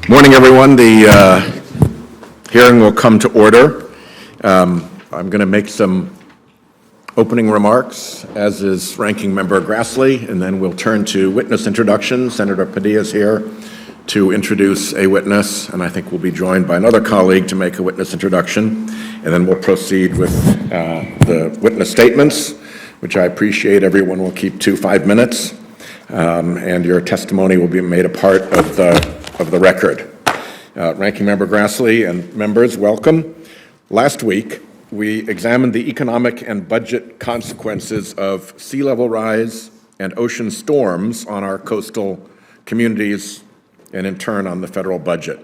Morning, everyone. The hearing will come to order. I'm going to make some opening remarks, as is Ranking Member Grassley, and then we'll turn to witness introductions. Senator Padilla is here to introduce a witness, and I think we'll be joined by another colleague to make a witness introduction. And then we'll proceed with the witness statements, which I appreciate everyone will keep to 5 minutes, and your testimony will be made a part of the record. Ranking Member Grassley and members, welcome. Last week, we examined the economic and budget consequences of sea level rise and ocean storms on our coastal communities and in turn on the federal budget.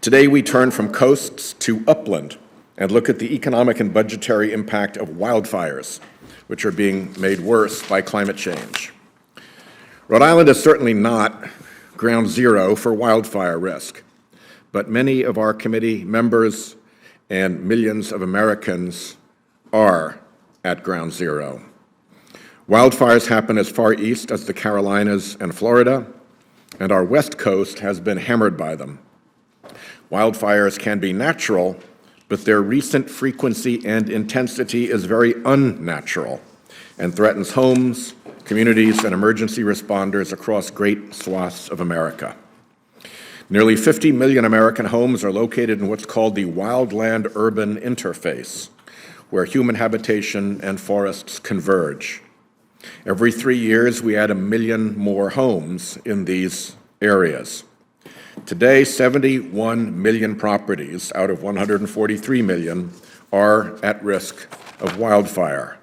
Today, we turn from coasts to upland and look at the economic and budgetary impact of wildfires, which are being made worse by climate change. Rhode Island is certainly not ground zero for wildfire risk, but many of our committee members and millions of Americans are at ground zero. Wildfires happen as far east as the Carolinas and Florida, and our west coast has been hammered by them. Wildfires can be natural, but their recent frequency and intensity is very unnatural and threatens homes, communities, and emergency responders across great swaths of America. Nearly 50 million American homes are located in what's called the wildland-urban interface, where human habitation and forests converge. Every 3 years, we add 1 million more homes in these areas. Today, 71 million properties out of 143 million are at risk of wildfire.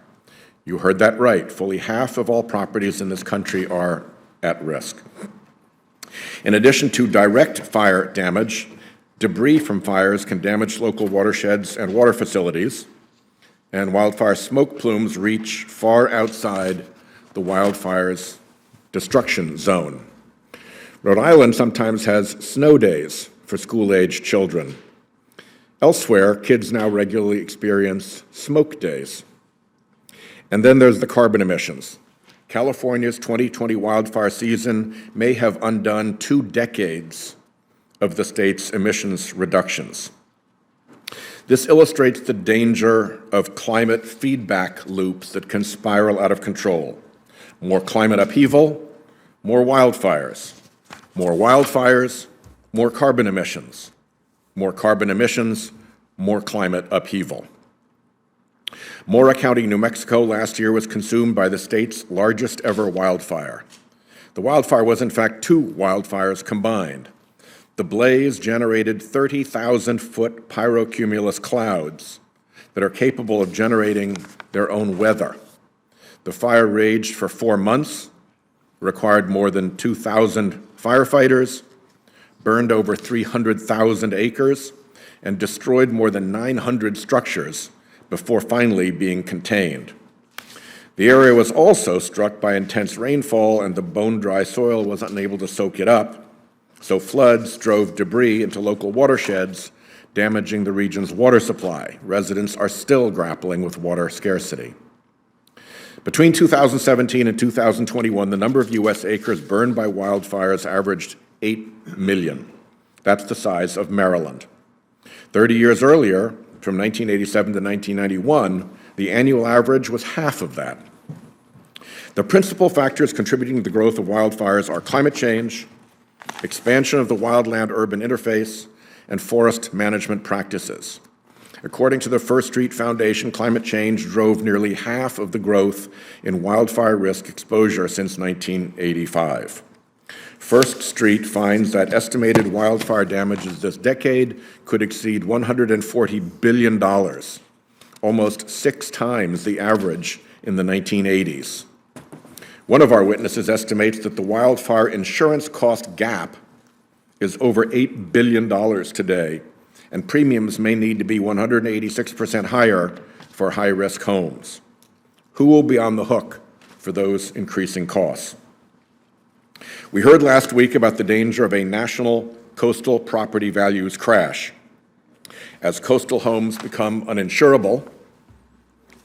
You heard that right. Fully half of all properties in this country are at risk. In addition to direct fire damage, debris from fires can damage local watersheds and water facilities, and wildfire smoke plumes reach far outside the wildfire's destruction zone. Rhode Island sometimes has snow days for school-aged children. Elsewhere, kids now regularly experience smoke days. And then there's the carbon emissions. California's 2020 wildfire season may have undone 2 decades of the state's emissions reductions. This illustrates the danger of climate feedback loops that can spiral out of control. More climate upheaval, more wildfires. More wildfires, more carbon emissions. More carbon emissions, more climate upheaval. Mora County, New Mexico, last year was consumed by the state's largest ever wildfire. The wildfire was, in fact, 2 wildfires combined. The blaze generated 30,000-foot pyrocumulus clouds that are capable of generating their own weather. The fire raged for 4 months, required more than 2,000 firefighters, burned over 300,000 acres, and destroyed more than 900 structures before finally being contained. The area was also struck by intense rainfall, and the bone-dry soil was unable to soak it up, so floods drove debris into local watersheds, damaging the region's water supply. Residents are still grappling with water scarcity. Between 2017 and 2021, the number of U.S. acres burned by wildfires averaged 8 million. That's the size of Maryland. 30 years earlier, from 1987 to 1991, the annual average was half of that. The principal factors contributing to the growth of wildfires are climate change, expansion of the wildland-urban interface, and forest management practices. According to the First Street Foundation, climate change drove nearly half of the growth in wildfire risk exposure since 1985. First Street finds that estimated wildfire damages this decade could exceed $140 billion, almost 6 times the average in the 1980s. One of our witnesses estimates that the wildfire insurance cost gap is over $8 billion today, and premiums may need to be 186% higher for high-risk homes. Who will be on the hook for those increasing costs? We heard last week about the danger of a national coastal property values crash. As coastal homes become uninsurable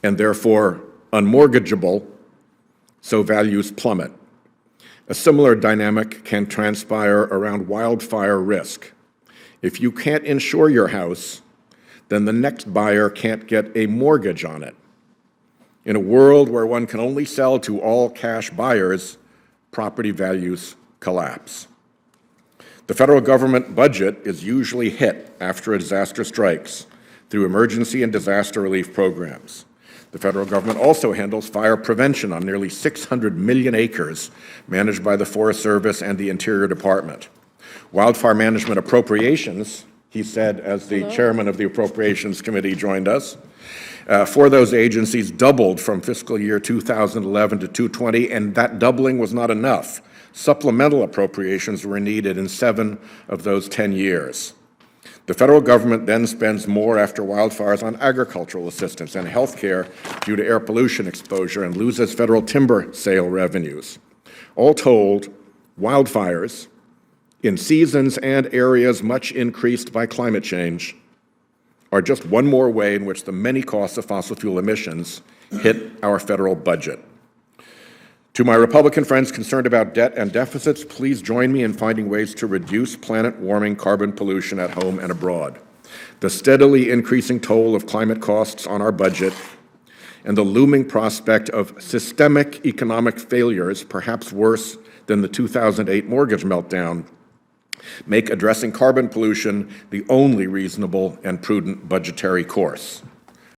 and therefore unmortgageable, so values plummet. A similar dynamic can transpire around wildfire risk. If you can't insure your house, then the next buyer can't get a mortgage on it. In a world where one can only sell to all-cash buyers, property values collapse. The federal government budget is usually hit after a disaster strikes through emergency and disaster relief programs. The federal government also handles fire prevention on nearly 600 million acres managed by the Forest Service and the Interior Department. Wildfire management appropriations, he said as the chairman of the Appropriations Committee joined us, for those agencies doubled from fiscal year 2011 to 2020, and that doubling was not enough. Supplemental appropriations were needed in 7 of those 10 years. The federal government then spends more after wildfires on agricultural assistance and health care due to air pollution exposure and loses federal timber sale revenues. All told, wildfires in seasons and areas much increased by climate change are just one more way in which the many costs of fossil fuel emissions hit our federal budget. To my Republican friends concerned about debt and deficits, please join me in finding ways to reduce planet-warming carbon pollution at home and abroad. The steadily increasing toll of climate costs on our budget and the looming prospect of systemic economic failures, perhaps worse than the 2008 mortgage meltdown, make addressing carbon pollution the only reasonable and prudent budgetary course.